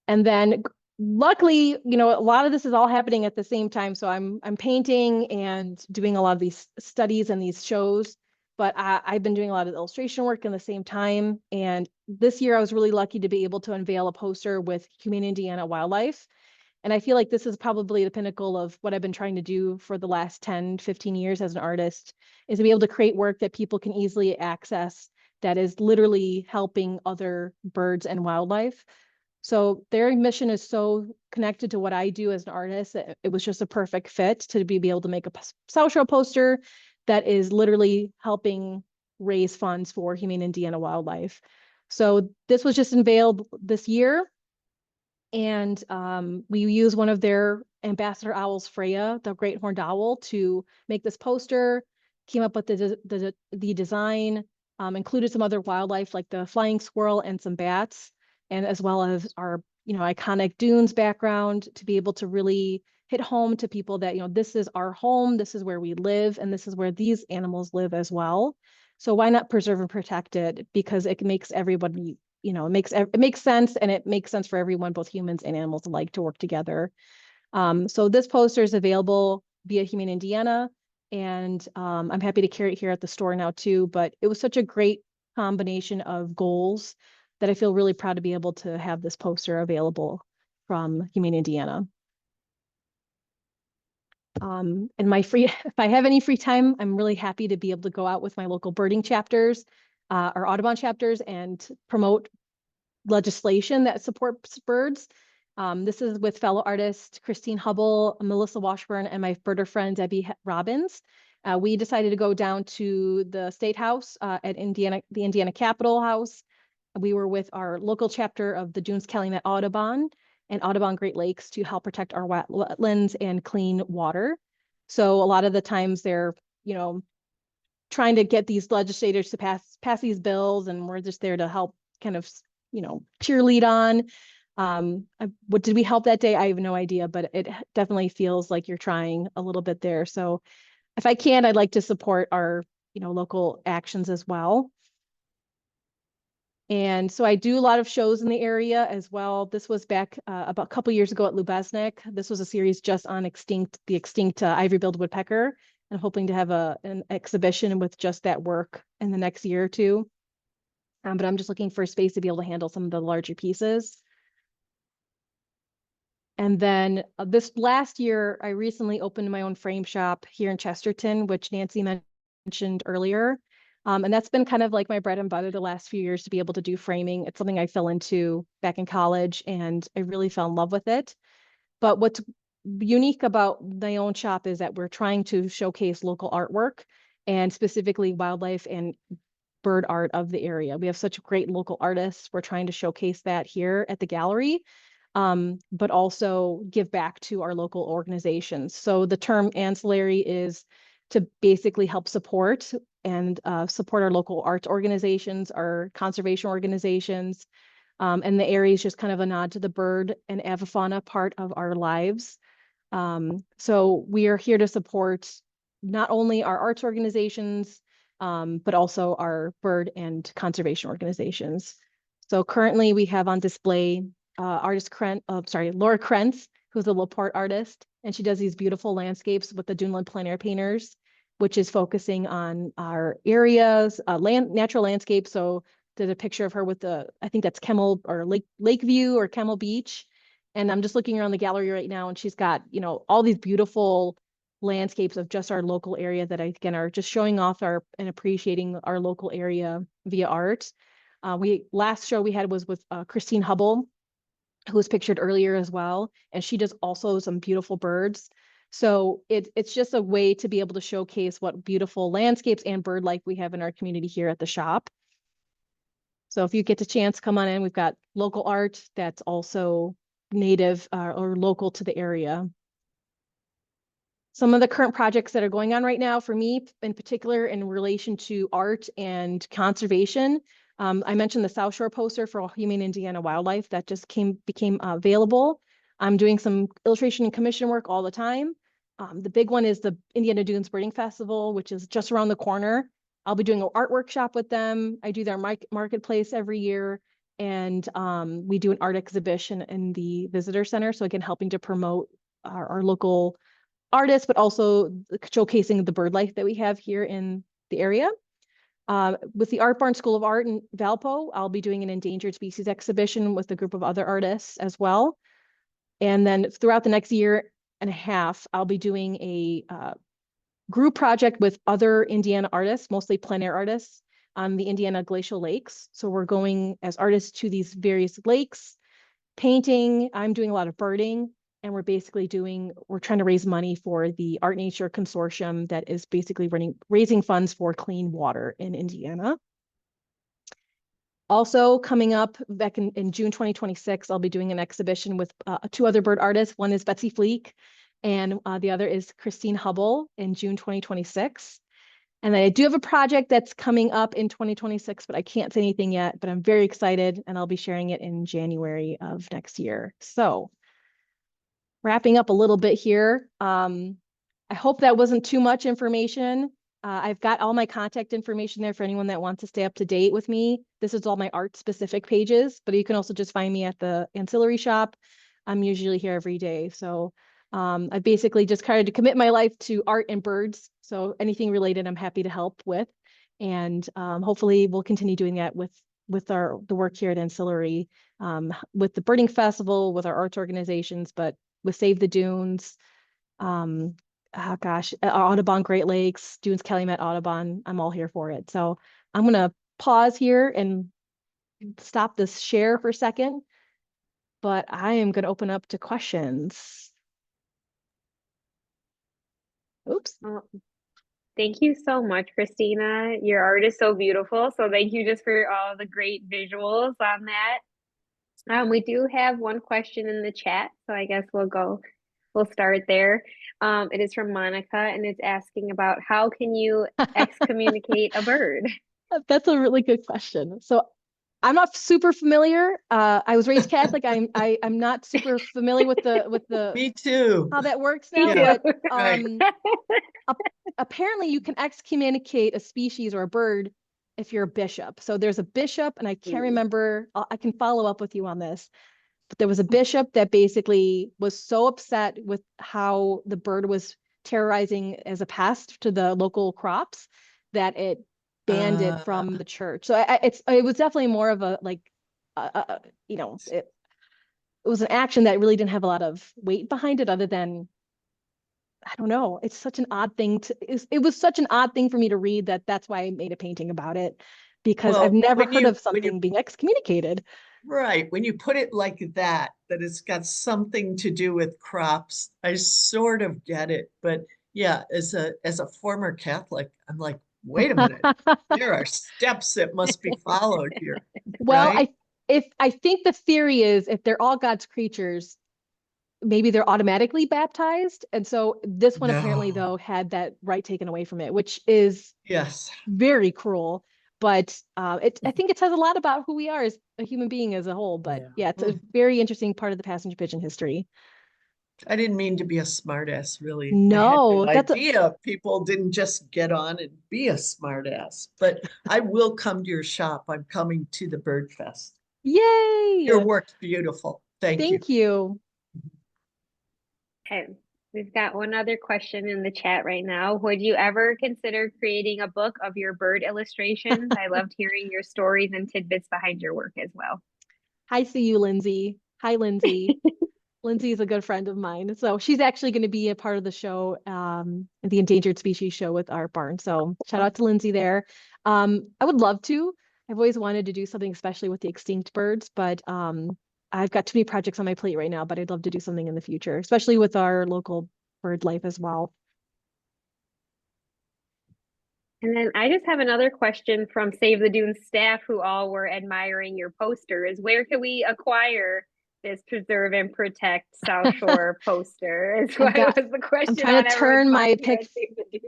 And then luckily, a lot of this is all happening at the same time. So I'm painting and doing a lot of these studies and these shows, but I've been doing a lot of illustration work in the same time. And this year I was really lucky to be able to unveil a poster with Humane Indiana Wildlife. And I feel like this is probably the pinnacle of what I've been trying to do for the last 10, 15 years as an artist, is to be able to create work that people can easily access that is literally helping other birds and wildlife. So their mission is so connected to what I do as an artist. It was just a perfect fit to be able to make a South Shore poster that is literally helping raise funds for Humane Indiana Wildlife. So this was just unveiled this year. And we use one of their ambassador owls, Freya, the great horned owl, to make this poster. Came up with the design, included some other wildlife like the flying squirrel and some bats, and as well as our iconic dunes background to be able to really hit home to people that this is our home, this is where we live, and this is where these animals live as well. So why not preserve and protect it? Because it makes everybody it makes sense, and it makes sense for everyone, both humans and animals alike, to work together. So this poster is available via Humane Indiana, and I'm happy to carry it here at the store now too. But it was such a great combination of goals that I feel really proud to be able to have this poster available from Humane Indiana. And if I have any free time, I'm really happy to be able to go out with my local birding chapters, or Audubon chapters, and promote legislation that supports birds. This is with fellow artist Christine Hubble, Melissa Washburn, and my birder friend Debbie Robbins. We decided to go down to the State House at the Indiana Capitol House. We were with our local chapter of the Dunes Calumet Audubon and Audubon Great Lakes to help protect our wetlands and clean water. So a lot of the times they're, trying to get these legislators to pass these bills, and we're just there to help kind of, cheerlead on. What did we help that day? I have no idea, but it definitely feels like you're trying a little bit there. So if I can, I'd like to support our, local actions as well. And so I do a lot of shows in the area as well. This was back about a couple years ago at Lubeznik. This was a series just on the extinct ivory-billed woodpecker. I'm hoping to have an exhibition with just that work in the next year or two. But I'm just looking for a space to be able to handle some of the larger pieces. And then this last year, I recently opened my own frame shop here in Chesterton, which Nancy mentioned earlier. And that's been kind of like my bread and butter the last few years to be able to do framing. It's something I fell into back in college, and I really fell in love with it. But what's unique about my own shop is that we're trying to showcase local artwork, and specifically wildlife and bird art of the area. We have such great local artists. We're trying to showcase that here at the gallery, but also give back to our local organizations. So the term ancillary is to basically help support our local arts organizations, our conservation organizations. And the area is just kind of a nod to the bird and avifauna part of our lives. So we are here to support not only our arts organizations, but also our bird and conservation organizations. So currently we have on display Laura Krentz, who's a Laporte artist, and she does these beautiful landscapes with the Duneland plein air painters, which is focusing on our areas, natural landscape. So there's a picture of her with I think that's Kemmel or Lakeview or Kemmel Beach. And I'm just looking around the gallery right now, and she's got, all these beautiful landscapes of just our local area that again are just showing off and appreciating our local area via art. Last show we had was with Christine Hubble, who was pictured earlier as well. And she does also some beautiful birds. So it's just a way to be able to showcase what beautiful landscapes and bird life we have in our community here at the shop. So if you get a chance, come on in. We've got local art that's also native or local to the area. Some of the current projects that are going on right now for me in particular in relation to art and conservation. I mentioned the South Shore poster for Humane Indiana Wildlife that just became available. I'm doing some illustration and commission work all the time. The big one is the Indiana Dunes Birding Festival, which is just around the corner. I'll be doing an art workshop with them. I do their marketplace every year. And we do an art exhibition in the visitor center. So again, helping to promote our local artists, but also showcasing the bird life that we have here in the area. With the Art Barn School of Art in Valpo, I'll be doing an endangered species exhibition with a group of other artists as well. And then throughout the next year and a half, I'll be doing a group project with other Indiana artists, mostly plein air artists, on the Indiana glacial lakes. So we're going as artists to these various lakes, painting. I'm doing a lot of birding, and we're trying to raise money for the Art Nature Consortium that is basically raising funds for clean water in Indiana. Also coming up back in June 2026, I'll be doing an exhibition with 2 other bird artists. One is Betsy Fleek, and the other is Christine Hubble in June 2026. And then I do have a project that's coming up in 2026, but I can't say anything yet, but I'm very excited, and I'll be sharing it in January of next year. So wrapping up a little bit here. I hope that wasn't too much information. I've got all my contact information there for anyone that wants to stay up to date with me. This is all my art specific pages, but you can also just find me at the Ancillaerie shop. I'm usually here every day. So I basically just tried to commit my life to art and birds. So anything related, I'm happy to help with. And hopefully we'll continue doing that with the work here at Ancillaerie, with the birding festival, with our arts organizations, but with Save the Dunes, Audubon Great Lakes, Dunes Calumet Audubon. I'm all here for it. So I'm going to pause here and stop this share for a second, but I am going to open up to questions. Oops. Thank you so much, Kristina. Your art is so beautiful. So thank you just for all the great visuals on that. We do have one question in the chat, so I guess we'll start there. It is from Monica, and it's asking about how can you excommunicate a bird? That's a really good question. So I'm not super familiar. I was raised Catholic. I'm not super familiar with the Me too. how that works now. Yeah, But right. apparently you can excommunicate a species or a bird if you're a bishop. So there's a bishop, and I can't remember. I can follow up with you on this. But there was a bishop that basically was so upset with how the bird was terrorizing as a pest to the local crops that it banned it from the church. So it was definitely more of a it was an action that really didn't have a lot of weight behind it, other than, I don't know. It's such an odd thing it was such an odd thing for me to read that's why I made a painting about it, because I've never heard of something being excommunicated. Right. When you put it like that it's got something to do with crops, I sort of get it. But yeah, as a former Catholic, I'm like, wait a minute, there are steps that must be followed here. Well, right? I think the theory is, if they're all God's creatures, maybe they're automatically baptized. And so this one apparently, though, had that right taken away from it, which is very cruel. But I think it says a lot about who we are as a human being as a whole. But yeah, it's a very interesting part of the passenger pigeon history. I didn't mean to be a smartass, really. No, I had no idea people didn't just get on and be a smartass. But I will come to your shop. I'm coming to the Bird Fest. Yay! Your work's beautiful. Thank you. Okay, we've got one other question in the chat right now. Would you ever consider creating a book of your bird illustrations? I loved hearing your stories and tidbits behind your work as well. Hi, see you, Lindsay. Hi, Lindsay. Lindsay is a good friend of mine. So she's actually going to be a part of the show, the Endangered Species show with Art Barn. So shout out to Lindsay there. I would love to. I've always wanted to do something, especially with the extinct birds, but I've got too many projects on my plate right now, but I'd love to do something in the future, especially with our local bird life as well. And then I just have another question from Save the Dunes staff, who all were admiring your poster, is where can we acquire this Preserve and Protect South Shore poster? Is what was the question. I'm trying to turn my pic.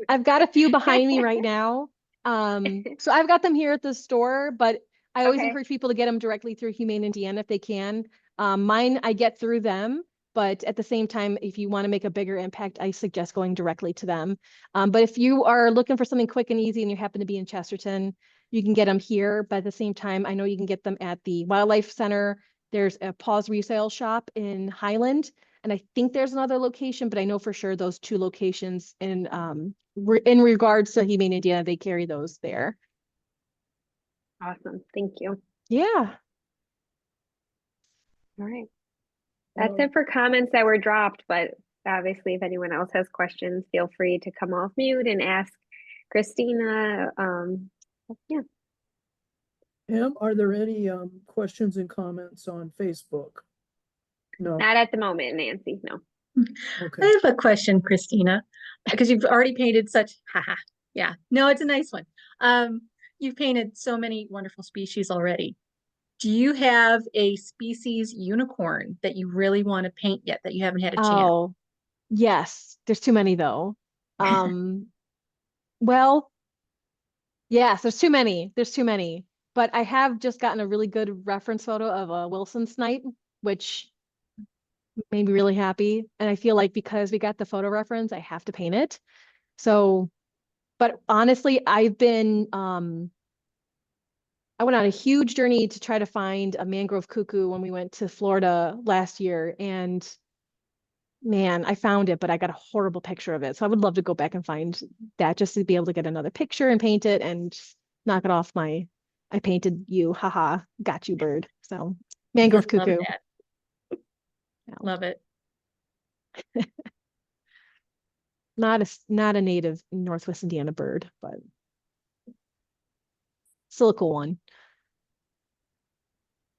I've got a few behind me right now. So I've got them here at the store, but I always encourage people to get them directly through Humane Indiana if they can. Mine I get through them, But at the same time, if you want to make a bigger impact, I suggest going directly to them. But if you are looking for something quick and easy and you happen to be in Chesterton, you can get them here. But at the same time, I know you can get them at the Wildlife Center. There's a Paws Resale Shop in Highland. And I think there's another location, but I know for sure those two locations in regards to Humane Indiana, they carry those there. Awesome. Thank you. Yeah. All right. That's it for comments that were dropped, but obviously if anyone else has questions, feel free to come off mute and ask Kristina. Yeah. Em, are there any questions and comments on Facebook? No. Not at the moment, Nancy, no. Okay. I have a question, Kristina, because you've already painted such, haha, yeah, no, it's a nice one. You've painted so many wonderful species already. Do you have a species unicorn that you really want to paint yet that you haven't had a chance? Oh, yes. There's too many though. Well, yes, there's too many. There's too many. But I have just gotten a really good reference photo of a Wilson snipe, which made me really happy. And I feel like because we got the photo reference, I have to paint it. So, but honestly, I went on a huge journey to try to find a mangrove cuckoo when we went to Florida last year. And man, I found it, but I got a horrible picture of it. So I would love to go back and find that just to be able to get another picture and paint it and just knock it off I painted you, haha, got you, bird. So mangrove Love cuckoo. that. Love it. Not a native Northwest Indiana bird, but still a cool one.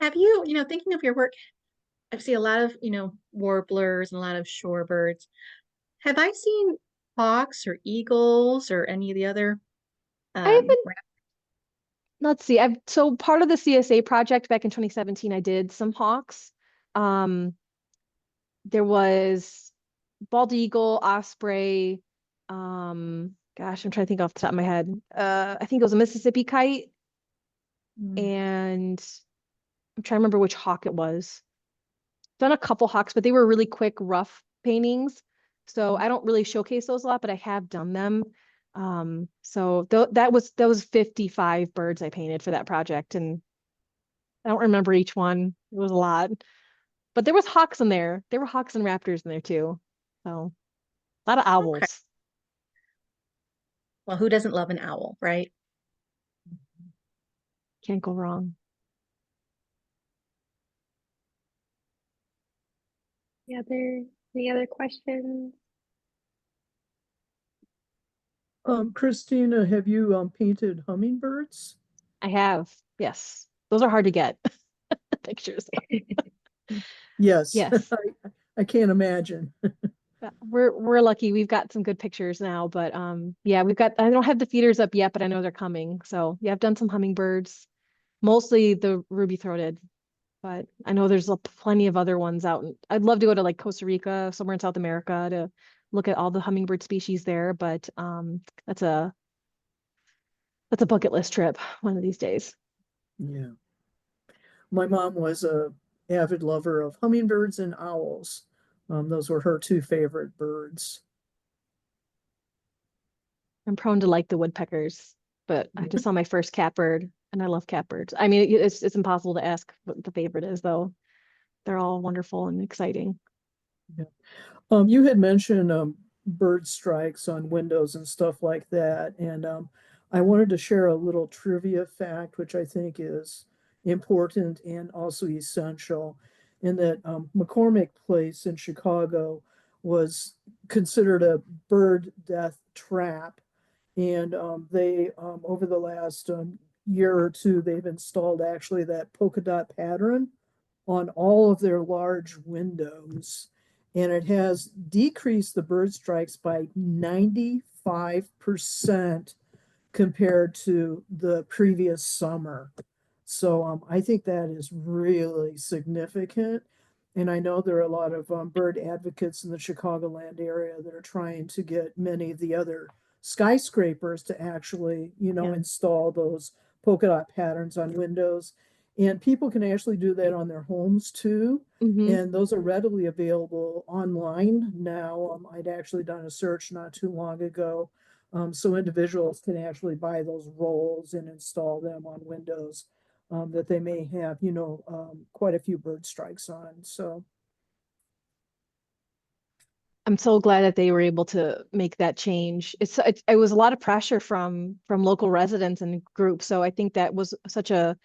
Have you, thinking of your work, I've seen a lot of, warblers and a lot of shorebirds. Have I seen hawks or eagles or any of the other I haven't rap- Let's see. So part of the CSA project back in 2017, I did some hawks. There was bald eagle, osprey. Gosh, I'm trying to think off the top of my head. I think it was a Mississippi kite, and I'm trying to remember which hawk it was. Done a couple hawks, but they were really quick, rough paintings. So I don't really showcase those a lot, but I have done them. So that was 55 birds I painted for that project, and I don't remember each one. It was a lot, but there was hawks in there. There were hawks and raptors in there too. So a lot of owls. Okay. Well, who doesn't love an owl, right? Can't go wrong. Any other questions? Kristina, have you painted hummingbirds? I have, yes. Those are hard to get pictures. Yes. Yes. I can't imagine. We're lucky. We've got some good pictures now, but yeah, I don't have the feeders up yet, but I know they're coming. So yeah, I've done some hummingbirds, mostly the ruby-throated, but I know there's plenty of other ones out. I'd love to go to like Costa Rica, somewhere in South America to look at all the hummingbird species there, but that's a bucket list trip one of these days. Yeah. My mom was a avid lover of hummingbirds and owls. Those were her two favorite birds. I'm prone to like the woodpeckers, but I just saw my first catbird and I love catbirds. I mean, it's impossible to ask what the favorite is though. They're all wonderful and exciting. Yeah. You had mentioned bird strikes on windows and stuff like that, and I wanted to share a little trivia fact, which I think is important and also essential, in that McCormick Place in Chicago was considered a bird death trap, and they over the last year or two they've installed actually that polka dot pattern on all of their large windows, and it has decreased the bird strikes by 95% compared to the previous summer. So I think that is really significant. And I know there are a lot of bird advocates in the Chicagoland area that are trying to get many of the other skyscrapers to actually, Yeah. install those polka dot patterns on windows. And people can actually do that on their homes too. Mhm. And those are readily available online now. I'd actually done a search not too long ago. So individuals can actually buy those rolls and install them on windows that they may have, quite a few bird strikes on. So, I'm so glad that they were able to make that change. It was a lot of pressure from local residents and groups. So I think that was such a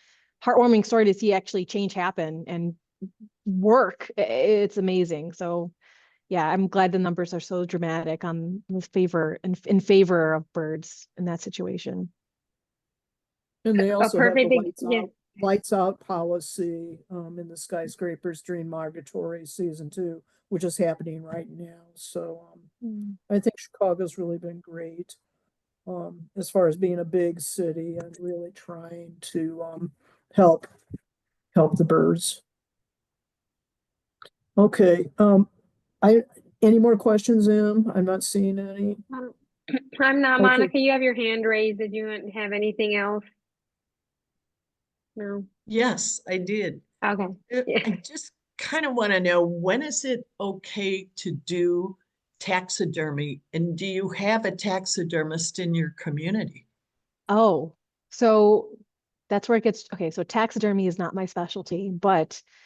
heartwarming story to see actually change happen and work. It's amazing. So yeah, I'm glad the numbers are so dramatic on the favor in favor of birds in that situation. and they A also have the perfect, yeah. lights out policy in the skyscrapers during migratory season too, which is happening right now. So I think Chicago's really been great as far as being a big city and really trying to help the birds. Okay. I any more questions, Em? I'm not seeing any. I'm not, Okay. Monica. You have your hand raised. Did you have anything else? No. Yes, I did. Okay. I Yeah. just kind of want to know, when is it okay to do taxidermy? And do you have a taxidermist in your community? Oh, so that's where it gets okay. So taxidermy is not my specialty,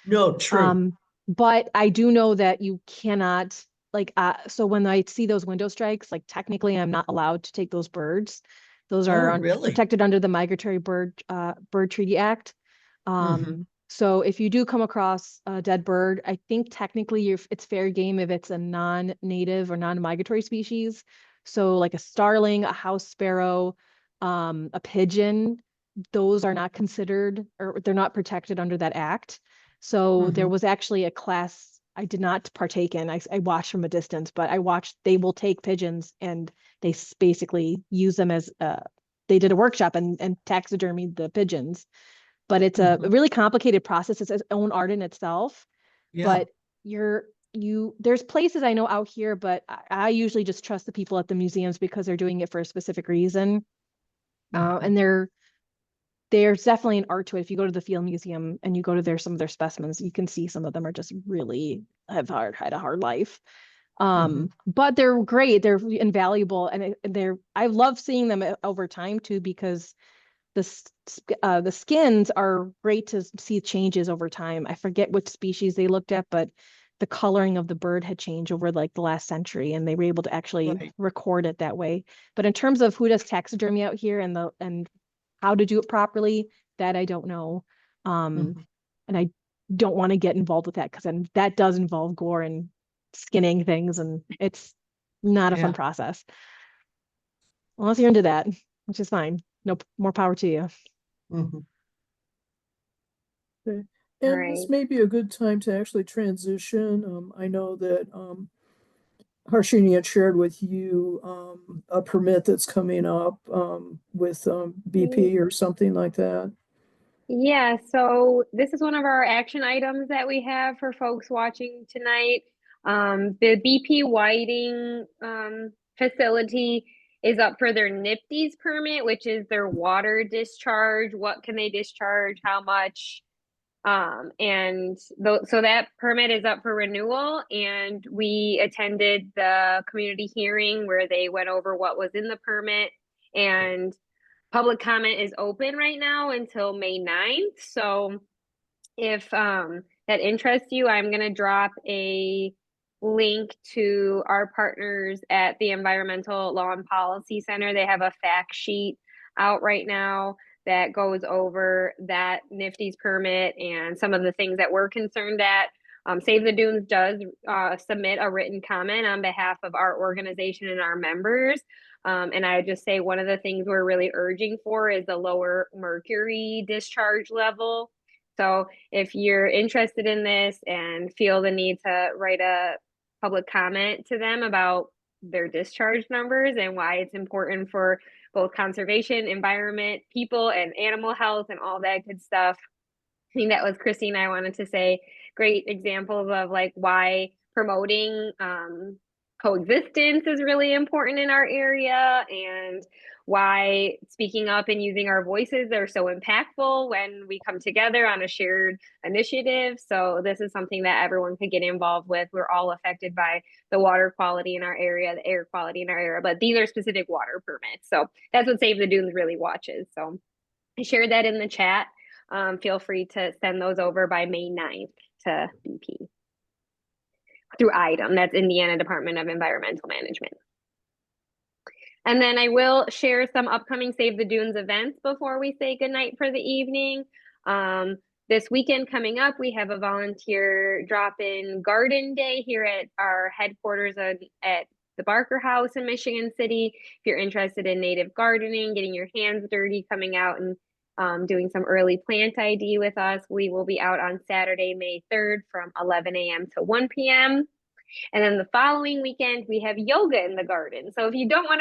No, true. um, but I do know that you cannot so when I see those window strikes, like technically I'm not allowed to take those birds. Those are Oh, really? protected under the Migratory Bird Treaty Act. Hmm. So if you do come across a dead bird, I think technically it's fair game if it's a non-native or non-migratory species. So like a starling, a house sparrow, a pigeon, those are not considered or they're not protected under that act. So there Hmm. was actually a class I did not partake in. I watched from a distance, but I watched they will take pigeons and basically use them as they did a workshop and taxidermied the pigeons. But it's a Hmm. really complicated process. It's its own art in itself. Yeah. But there's places I know out here, but I usually just trust the people at the museums because they're doing it for a specific reason. Hmm. And there's definitely an art to it. If you go to the Field Museum and you go to some of their specimens, you can see some of them are just really had a hard life. Hmm. But they're great. They're invaluable, and I love seeing them over time too because the skins are great to see changes over time. I forget which species they looked at, but the coloring of the bird had changed over like the last century, and they were able to actually Right. record it that way. But in terms of who does taxidermy out here and how to do it properly, that I don't know. Um, Hmm. and I don't want to get involved with that because then that does involve gore and skinning things, and it's not a fun Yeah. process. Unless you're into that, which is fine. No more power to you. Hmm. Okay. All And right. this may be a good time to actually transition. I know that Harshini had shared with you a permit that's coming up with BP or something like that. Yeah, so this is one of our action items that we have for folks watching tonight. The BP Whiting facility is up for their NIPD's permit, which is their water discharge. What can they discharge? How much? So that permit is up for renewal, and we attended the community hearing where they went over what was in the permit, and public comment is open right now until May 9th. So if that interests you, I'm going to drop a link to our partners at the Environmental Law and Policy Center. They have a fact sheet out right now that goes over that NIFTY's permit and some of the things that we're concerned at. Save the Dunes does submit a written comment on behalf of our organization and our members. And I would just say one of the things we're really urging for is a lower mercury discharge level. So if you're interested in this and feel the need to write a public comment to them about their discharge numbers and why it's important for both conservation, environment, people, and animal health and all that good stuff. I think that was Kristina. I wanted to say great examples of like why promoting coexistence is really important in our area and why speaking up and using our voices are so impactful when we come together on a shared initiative. So this is something that everyone could get involved with. We're all affected by the water quality in our area, the air quality in our area, but these are specific water permits. So that's what Save the Dunes really watches. So I shared that in the chat. Feel free to send those over by May 9th to BP through IDEM. That's Indiana Department of Environmental Management. And then I will share some upcoming Save the Dunes events before we say goodnight for the evening. This weekend coming up, we have a volunteer drop-in garden day here at our headquarters at the Barker House in Michigan City. If you're interested in native gardening, getting your hands dirty, coming out and doing some early plant ID with us, we will be out on Saturday, May 3rd from 11 a.m. to 1 p.m. And then the following weekend, we have yoga in the garden. So if you don't want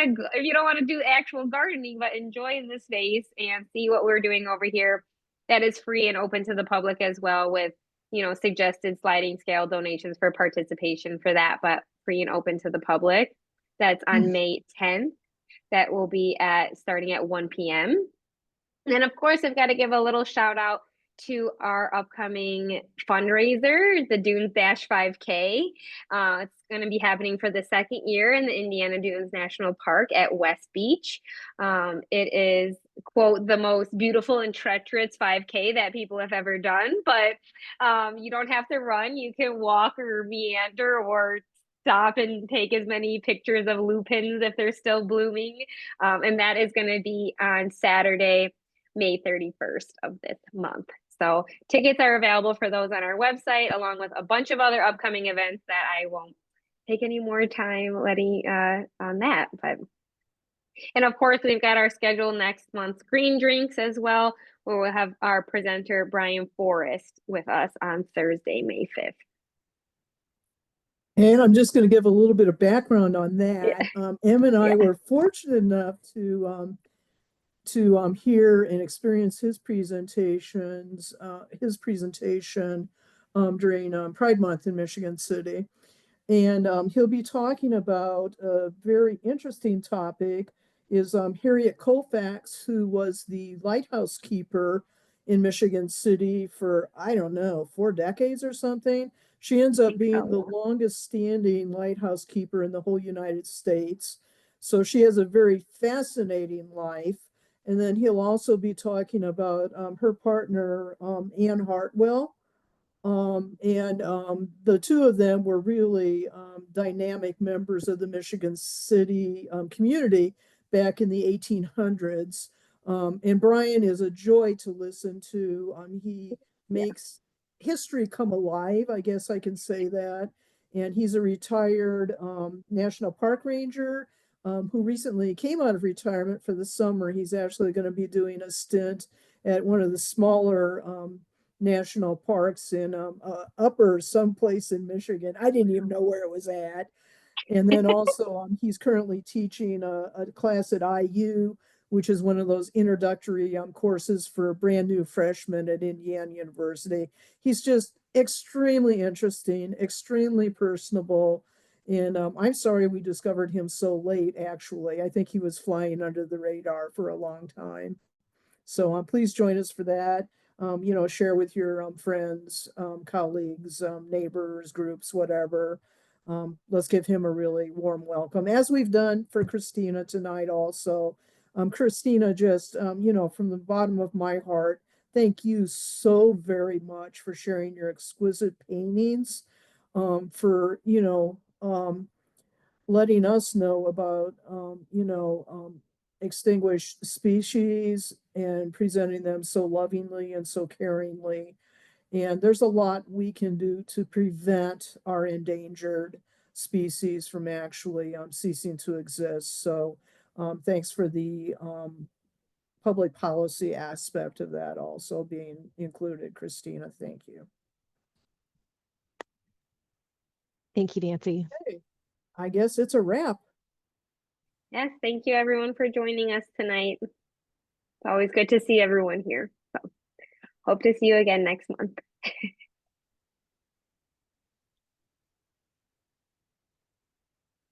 to do actual gardening, but enjoy the space and see what we're doing over here, that is free and open to the public as well, with, suggested sliding scale donations for participation for that, but free and open to the public. That's on May 10th. That will be starting at 1 p.m. And then, of course, I've got to give a little shout out to our upcoming fundraiser, the Dunes Dash 5K. It's going to be happening for the second year in the Indiana Dunes National Park at West Beach. It is, quote, the most beautiful and treacherous 5K that people have ever done, but you don't have to run. You can walk or meander or stop and take as many pictures of lupins if they're still blooming. And that is going to be on Saturday, May 31st of this month. So tickets are available for those on our website, along with a bunch of other upcoming events that I won't take any more time letting on that. And of course, we've got our schedule next month's green drinks as well, where we'll have our presenter Brian Forrest with us on Thursday, May 5th. And I'm just going to give a little bit of background on that. Yeah. Em and I were fortunate enough to hear and experience his presentation during Pride Month in Michigan City. And he'll be talking about a very interesting topic is Harriet Colfax, who was the lighthouse keeper in Michigan City for, I don't know, 4 decades or something. She ends up being the longest standing lighthouse keeper in the whole United States. So she has a very fascinating life. And then he'll also be talking about her partner, Ann Hartwell. The two of them were really dynamic members of the Michigan City community back in the 1800s. And Brian is a joy to listen to. He makes history come alive, I guess I can say that. And he's a retired National Park Ranger who recently came out of retirement for the summer. He's actually going to be doing a stint at one of the smaller national parks in upper someplace in Michigan. I didn't even know where it was at. And then also he's currently teaching a class at IU, which is one of those introductory courses for brand new freshmen at Indiana University. He's just extremely interesting, extremely personable. And I'm sorry we discovered him so late, actually. I think he was flying under the radar for a long time. So please join us for that. Share with your friends, colleagues, neighbors, groups, whatever. Let's give him a really warm welcome, as we've done for Kristina tonight also. Kristina, just, from the bottom of my heart, thank you so very much for sharing your exquisite paintings, for, letting us know about, extinguished species and presenting them so lovingly and so caringly. And there's a lot we can do to prevent our endangered species from actually ceasing to exist. So thanks for the public policy aspect of that also being included, Kristina. Thank you. Thank you, Nancy. Okay. I guess it's a wrap. Yes, thank you everyone for joining us tonight. It's always good to see everyone here. So hope to see you again next month.